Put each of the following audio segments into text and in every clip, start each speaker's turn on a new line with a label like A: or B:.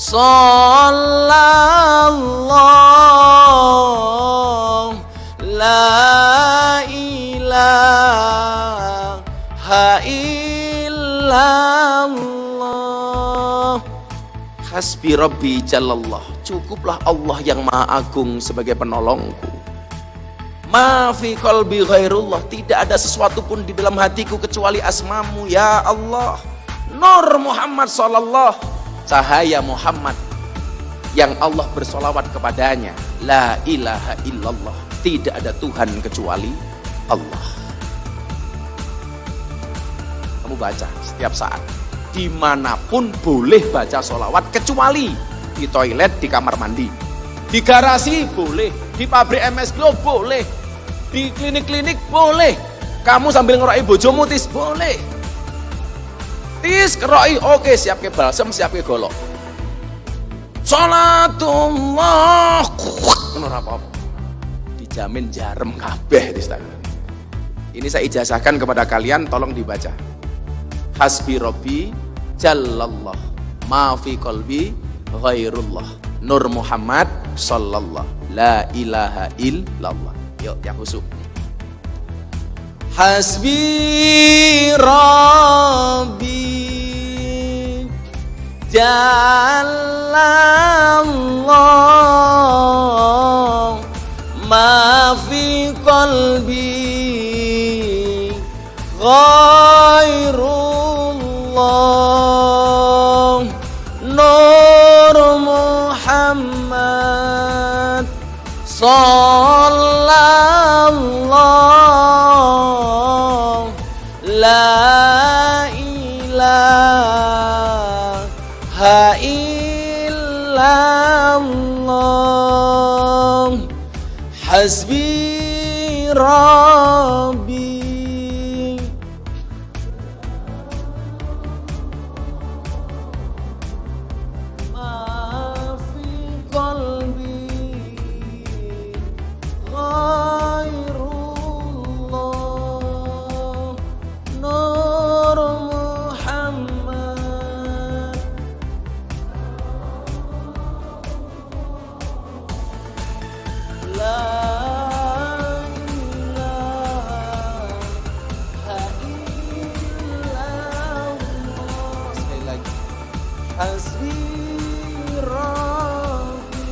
A: Sallallahu la ilaha illallah. Hasbi Rabbi Jalallah. Cukuplah Allah yang Maha Agung sebagai penolongku. Ma fi qalbi ghairullah. Tidak ada sesuatu pun di dalam hatiku kecuali asmamu ya Allah. Nur Muhammad sallallahu, cahaya Muhammad yang Allah bersolawat kepadanya. La ilaha illallah. Tidak ada Tuhan kecuali Allah. Kamu baca setiap saat, dimanapun boleh baca solawat, kecuali di toilet, di kamar mandi, di garasi boleh, di pabrik MS Glow boleh, di klinik-klinik boleh, kamu sambil ngeroi bojomu tis boleh, tis ngeroi oke, siap ke balsem, siap ke golok, sholatullah menurut apa-apa dijamin jarem kabeh. Ini saya ijazahkan kepada kalian, tolong dibaca. Hasbi Rabbi Jalallah ma fi qalbi ghairullah Nur Muhammad sallallahu la ilaha illallah. Yuk yang khusyuk. Hasbi Rabbi Jalallah ma fi qalbi ghairullah Nur Muhammad sallallahu la ilaha illallah. Hasbi Rabbi ma fi qalbi ghairullah Nur Muhammad la Hasbi Rabbi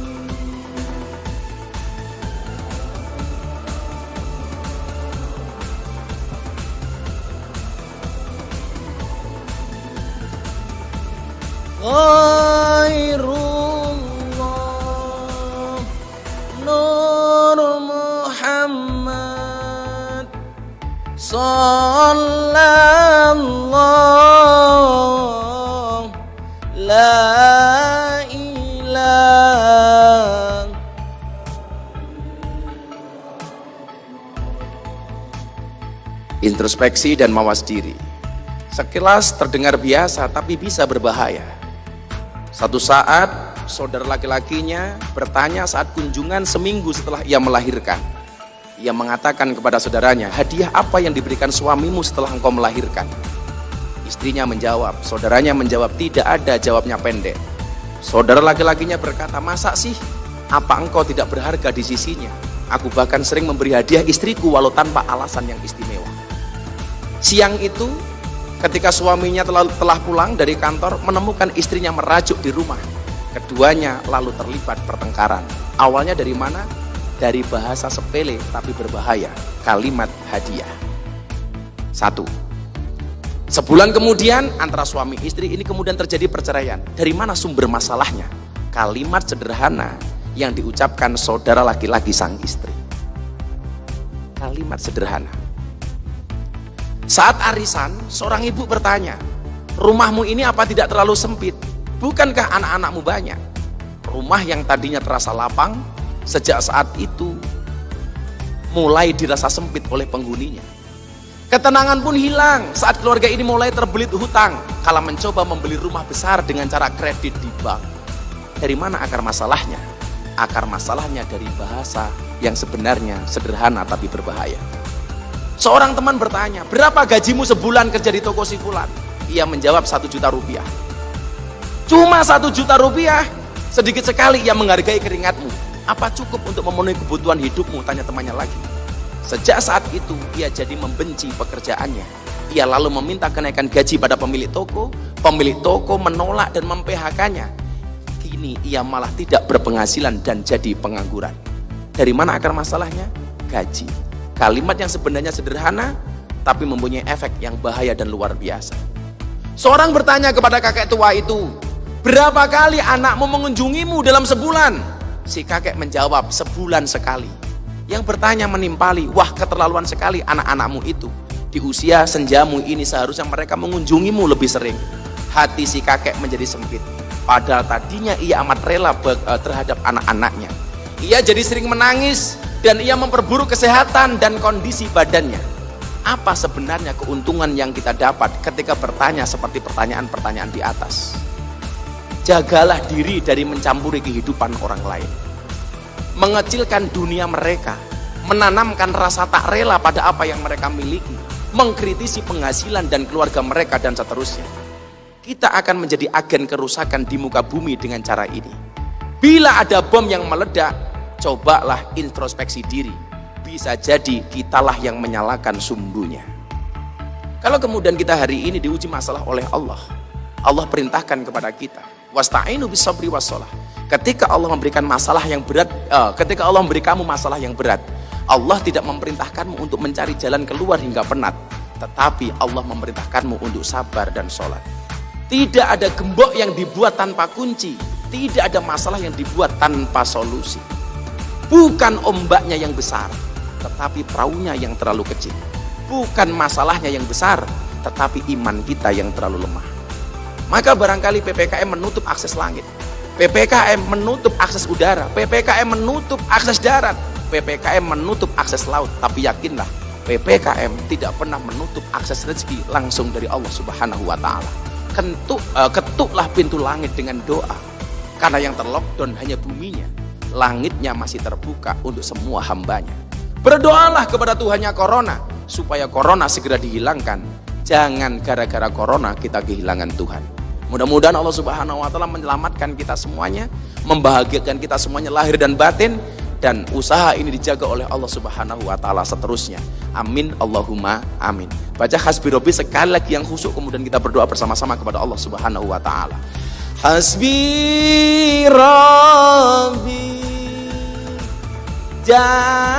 A: ghairullah Nur Muhammad sallallahu la ilaha. Introspeksi dan mawas diri. Sekilas terdengar biasa tapi bisa berbahaya. Satu saat saudara laki-lakinya bertanya saat kunjungan seminggu setelah ia melahirkan. Ia mengatakan kepada saudaranya, hadiah apa yang diberikan suamimu setelah engkau melahirkan? Istrinya menjawab, saudaranya menjawab, tidak ada, jawabnya pendek. Saudara laki-lakinya berkata, masa sih? Apa engkau tidak berharga di sisinya? Aku bahkan sering memberi hadiah istriku walau tanpa alasan yang istimewa. Siang itu, ketika suaminya telah pulang dari kantor, menemukan istrinya merajuk di rumah. Keduanya lalu terlibat pertengkaran. Awalnya dari mana? Dari bahasa sepele tapi berbahaya, kalimat hadiah. 1. Sebulan kemudian antara suami istri ini kemudian terjadi perceraian. Dari mana sumber masalahnya? Kalimat sederhana yang diucapkan saudara laki-laki sang istri. Kalimat sederhana. Saat arisan, seorang ibu bertanya, rumahmu ini apa tidak terlalu sempit? Bukankah anak-anakmu banyak? Rumah yang tadinya terasa lapang, sejak saat itu mulai dirasa sempit oleh penghuninya. Ketenangan pun hilang saat keluarga ini mulai terbelit hutang kala mencoba membeli rumah besar dengan cara kredit di bank. Dari mana akar masalahnya? Akar masalahnya dari bahasa yang sebenarnya sederhana tapi berbahaya. Seorang teman bertanya, berapa gajimu sebulan kerja di toko si fulan? Ia menjawab 1 juta rupiah. Cuma 1 juta rupiah, sedikit sekali ia menghargai keringatmu. Apa cukup untuk memenuhi kebutuhan hidupmu? Tanya temannya lagi. Sejak saat itu ia jadi membenci pekerjaannya. Ia lalu meminta kenaikan gaji pada pemilik toko menolak dan mem-PHK-nya. Kini ia malah tidak berpenghasilan dan jadi pengangguran. Dari mana akar masalahnya? Gaji. Kalimat yang sebenarnya sederhana tapi mempunyai efek yang bahaya dan luar biasa. Seorang bertanya kepada kakek tua itu, berapa kali anakmu mengunjungimu dalam sebulan? Si kakek menjawab, sebulan sekali. Yang bertanya menimpali, wah keterlaluan sekali anak-anakmu itu. Di usia senjamu ini seharusnya mereka mengunjungimu lebih sering. Hati si kakek menjadi sempit. Padahal tadinya ia amat rela terhadap anak-anaknya. Ia jadi sering menangis dan ia memperburuk kesehatan dan kondisi badannya. Apa sebenarnya keuntungan yang kita dapat ketika bertanya seperti pertanyaan-pertanyaan di atas? Jagalah diri dari mencampuri kehidupan orang lain, mengecilkan dunia mereka, menanamkan rasa tak rela pada apa yang mereka miliki, mengkritisi penghasilan dan keluarga mereka dan seterusnya. Kita akan menjadi agen kerusakan di muka bumi dengan cara ini. Bila ada bom yang meledak, cobalah introspeksi diri. Bisa jadi kitalah yang menyalakan sumbunya. Kalau kemudian kita hari ini diuji masalah oleh Allah, Allah perintahkan kepada kita, wasta'inu bis-sabri was-shalah. Ketika Allah memberikan masalah yang berat, ketika Allah memberi kamu masalah yang berat, Allah tidak memerintahkanmu untuk mencari jalan keluar hingga penat, tetapi Allah memerintahkanmu untuk sabar dan sholat. Tidak ada gembok yang dibuat tanpa kunci, tidak ada masalah yang dibuat tanpa solusi. Bukan ombaknya yang besar, tetapi perahunya yang terlalu kecil. Bukan masalahnya yang besar, tetapi iman kita yang terlalu lemah. Maka barangkali PPKM menutup akses langit, PPKM menutup akses udara, PPKM menutup akses darat, PPKM menutup akses laut. Tapi yakinlah, PPKM tidak pernah menutup akses rezeki langsung dari Allah Subhanahu wa Ta'ala. Ketuklah pintu langit dengan doa, karena yang terlockdown hanya buminya, langitnya masih terbuka untuk semua hambanya. Berdoalah kepada Tuhannya corona, supaya corona segera dihilangkan. Jangan gara-gara corona kita kehilangan Tuhan. Mudah-mudahan Allah Subhanahu wa Ta'ala menyelamatkan kita semuanya, membahagiakan kita semuanya lahir dan batin, dan usaha ini dijaga oleh Allah Subhanahu wa Ta'ala seterusnya. Amin Allahumma amin. Baca Hasbi Rabbi sekali lagi yang khusyuk, kemudian kita berdoa bersama-sama kepada Allah Subhanahu wa Ta'ala. Hasbi Rabbi Jalallah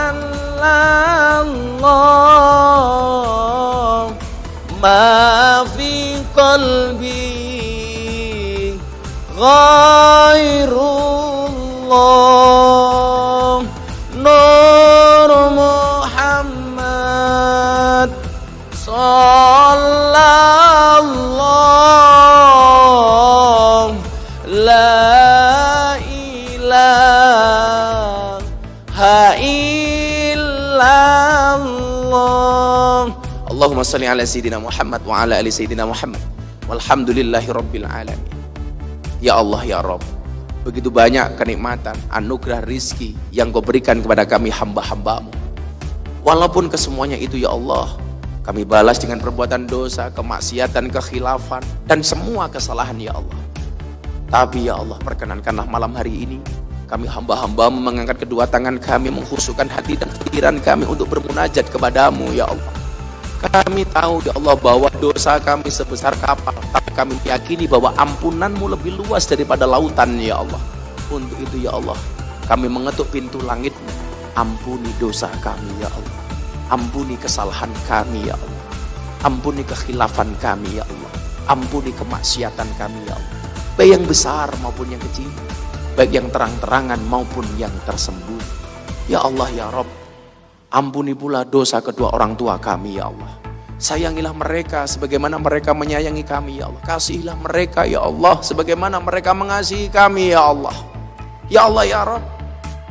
A: ma fi qalbi ghairullah nur Muhammad sallallahu la ilaha illallah. Allahumma salli ala sayyidina Muhammad wa ala ali sayyidina Muhammad walhamdulillahi rabbil alamin. Ya Allah ya Rabb, begitu banyak kenikmatan, anugerah rizki yang Kau berikan kepada kami hamba-hambamu. Walaupun kesemuanya itu ya Allah, kami balas dengan perbuatan dosa, kemaksiatan, kekhilafan, dan semua kesalahan ya Allah. Tapi ya Allah, perkenankanlah malam hari ini kami hamba-hambamu mengangkat kedua tangan kami, mengkhusyukkan hati dan pikiran kami untuk bermunajat kepadamu ya Allah. Kami tahu ya Allah bahwa dosa kami sebesar kapal, tapi kami yakini bahwa ampunanmu lebih luas daripada lautan ya Allah. Untuk itu ya Allah, kami mengetuk pintu langitmu. Ampuni dosa kami ya Allah, ampuni kesalahan kami ya Allah, ampuni kekhilafan kami ya Allah, ampuni kemaksiatan kami ya Allah, baik yang besar maupun yang kecil, baik yang terang-terangan maupun yang tersembunyi. Ya Allah ya Rabb, ampuni pula dosa kedua orang tua kami ya Allah. Sayangilah mereka sebagaimana mereka menyayangi kami ya Allah. Kasihilah mereka ya Allah sebagaimana mereka mengasihi kami ya Allah. Ya Allah ya Rabb,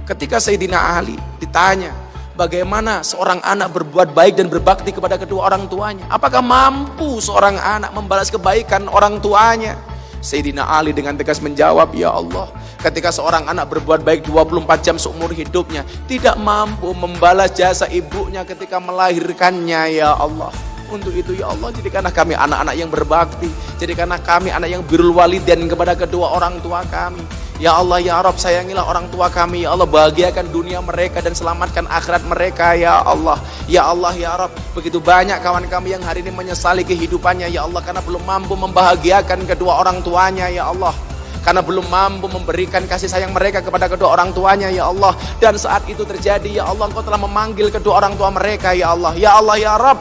A: ketika Sayyidina Ali ditanya bagaimana seorang anak berbuat baik dan berbakti kepada kedua orang tuanya, apakah mampu seorang anak membalas kebaikan orang tuanya? Sayyidina Ali dengan tegas menjawab, ya Allah, ketika seorang anak berbuat baik 24 jam seumur hidupnya, tidak mampu membalas jasa ibunya ketika melahirkannya ya Allah. Untuk itu ya Allah, jadikanlah kami anak-anak yang berbakti, jadikanlah kami anak yang birrul walidain kepada kedua orang tua kami. Ya Allah ya Rabb, sayangilah orang tua kami ya Allah, bahagiakan dunia mereka dan selamatkan akhirat mereka ya Allah. Ya Allah ya Rabb, begitu banyak kawan kami yang hari ini menyesali kehidupannya ya Allah, karena belum mampu membahagiakan kedua orang tuanya ya Allah, karena belum mampu memberikan kasih sayang mereka kepada kedua orang tuanya ya Allah. Dan saat itu terjadi ya Allah, Engkau telah memanggil kedua orang tua mereka ya Allah. Ya Allah ya Rabb,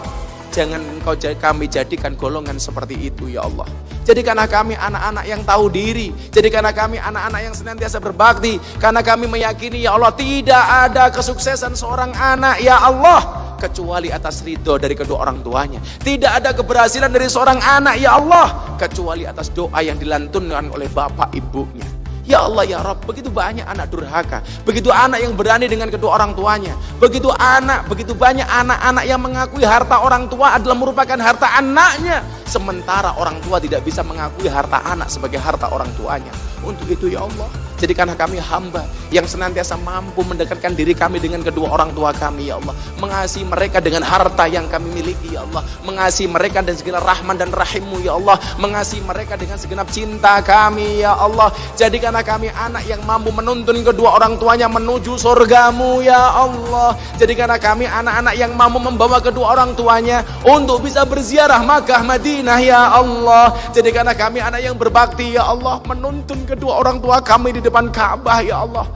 A: jangan Engkau kami jadikan golongan seperti itu ya Allah. Jadikanlah kami anak-anak yang tahu diri, jadikanlah kami anak-anak yang senantiasa berbakti, karena kami meyakini ya Allah, tidak ada kesuksesan seorang anak ya Allah kecuali atas ridho dari kedua orang tuanya. Tidak ada keberhasilan dari seorang anak ya Allah kecuali atas doa yang dilantunkan oleh bapak ibunya. Ya Allah ya Rabb, begitu banyak anak durhaka, begitu anak yang berani dengan kedua orang tuanya, begitu banyak anak-anak yang mengakui harta orang tua adalah merupakan harta anaknya, sementara orang tua tidak bisa mengakui harta anak sebagai harta orang tuanya. Untuk itu ya Allah, jadikanlah kami hamba yang senantiasa mampu mendekatkan diri kami dengan kedua orang tua kami ya Allah, mengasihi mereka dengan harta yang kami miliki ya Allah, mengasihi mereka dengan segala rahman dan rahimmu ya Allah, mengasihi mereka dengan segenap cinta kami ya Allah. Jadikanlah kami anak yang mampu menuntun kedua orang tuanya menuju surgamu ya Allah. Jadikanlah kami anak-anak yang mampu membawa kedua orang tuanya untuk bisa berziarah Makkah Madinah ya Allah. Jadikanlah kami anak yang berbakti ya Allah, menuntun kedua orang tua kami di depan Ka'bah ya Allah,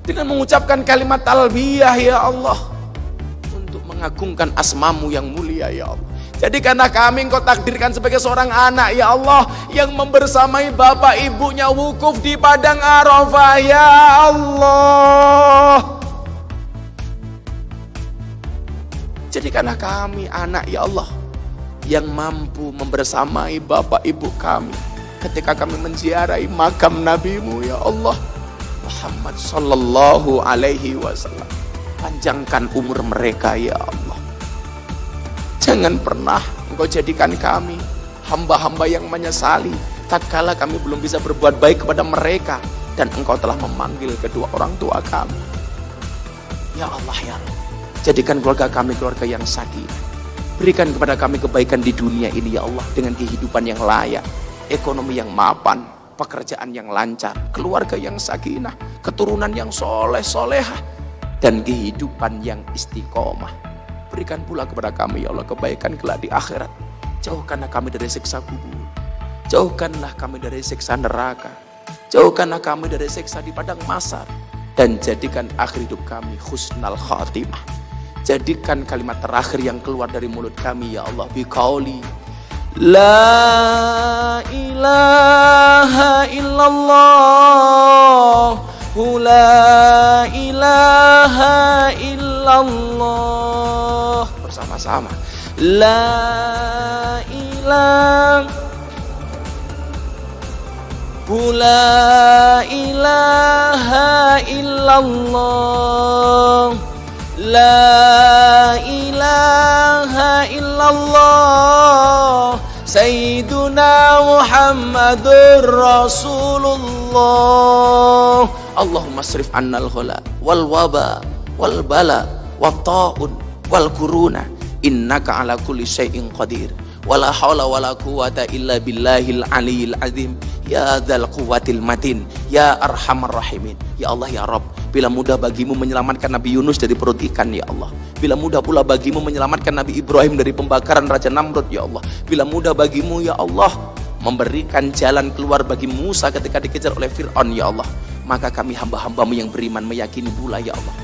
A: dengan mengucapkan kalimat talbiyah ya Allah, untuk mengagungkan asmamu yang mulia ya Allah. Jadikanlah kami Engkau takdirkan sebagai seorang anak ya Allah, yang membersamai bapak ibunya wukuf di padang Arafah ya Allah. Jadikanlah kami anak ya Allah yang mampu membersamai bapak ibu kami ketika kami menziarahi makam Nabi-Mu ya Allah Muhammad sallallahu alaihi wasallam. Panjangkan umur mereka ya Allah. Jangan pernah Engkau jadikan kami hamba-hamba yang menyesali tatkala kami belum bisa berbuat baik kepada mereka dan Engkau telah memanggil kedua orang tua kami. Ya Allah ya Allah, jadikan keluarga kami keluarga yang sakinah. Berikan kepada kami kebaikan di dunia ini ya Allah, dengan kehidupan yang layak, ekonomi yang mapan, pekerjaan yang lancar, keluarga yang sakinah, keturunan yang soleh-solehah, dan kehidupan yang istiqomah. Berikan pula kepada kami ya Allah kebaikan kelak di akhirat. Jauhkanlah kami dari siksa kubur, jauhkanlah kami dari siksa neraka, jauhkanlah kami dari siksa di padang mahsyar, dan jadikan akhir hidup kami husnal khatimah. Jadikan kalimat terakhir yang keluar dari mulut kami ya Allah biqauli la ilaha illallah, la ilaha illallah, bersama-sama la ilaha, la ilaha illallah, la ilaha illallah, Sayyiduna Muhammadur Rasulullah. Allahumma asrif annal ghala wal waba wal bala wat ta'un wal kuruna innaka ala kulli syai'in qadir wala haula wala quwata illa billahil aliyil azim ya dzal quwwatil matin ya arhamar rahimin. Ya Allah ya Rabb, bila mudah bagimu menyelamatkan Nabi Yunus dari perut ikan ya Allah, bila mudah pula bagimu menyelamatkan Nabi Ibrahim dari pembakaran Raja Namrud ya Allah, bila mudah bagimu ya Allah memberikan jalan keluar bagi Musa ketika dikejar oleh Fir'aun ya Allah, maka kami hamba-hambamu yang beriman meyakini pula ya Allah,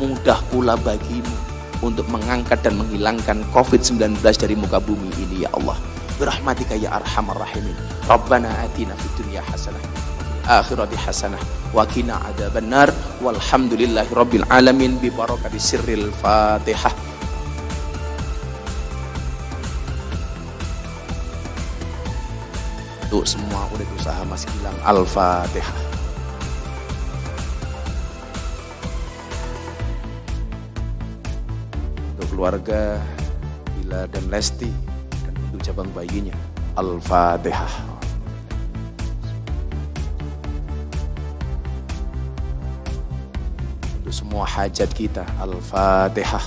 A: mudah pula bagimu untuk mengangkat dan menghilangkan COVID-19 dari muka bumi ini ya Allah. Birahmatika ya arhamar rahimin. Rabbana atina fid dunya hasanah akhirati hasanah wa qina adzabannar walhamdulillahi rabbil alamin bi barakati sirril Fatihah. Untuk semua udah usaha masih bilang Al-Fatihah. Untuk keluarga Bila dan Lesti dan untuk cabang bayinya Al-Fatihah. Semua hajat kita Al-Fatihah.